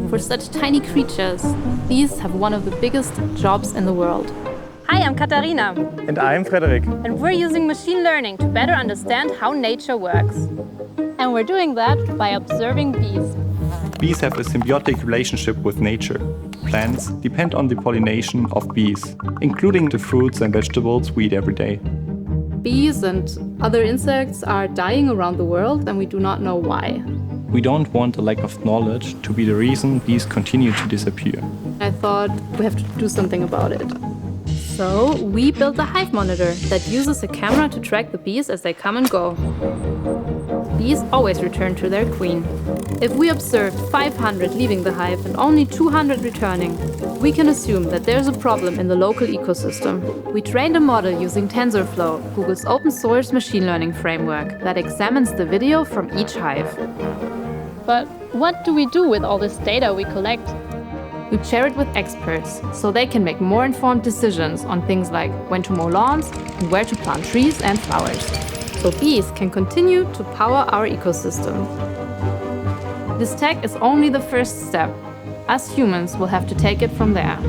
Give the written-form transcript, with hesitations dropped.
For such tiny creatures, bees have one of the biggest jobs in the world. Hi, I'm Katharina. And I'm Frederik. And we're using machine learning to better understand how nature works. And we're doing that by observing bees. Bees have a symbiotic relationship with nature. Plants depend on the pollination of bees, including the fruits and vegetables we eat every day. Bees and other insects are dying around the world, and we do not know why. We don't want a lack of knowledge to be the reason bees continue to disappear. I thought we have to do something about it. So we built a hive monitor that uses a camera to track the bees as they come and go. Bees always return to their queen. If we observed 500 leaving the hive and only 200 returning, we can assume that there's a problem in the local ecosystem. We trained a model using TensorFlow, Google's open source machine learning framework that examines the video from each hive. But what do we do with all this data we collect? We share it with experts so they can make more informed decisions on things like when to mow lawns and where to plant trees and flowers. So bees can continue to power our ecosystem. This tech is only the first step. Us humans will have to take it from there.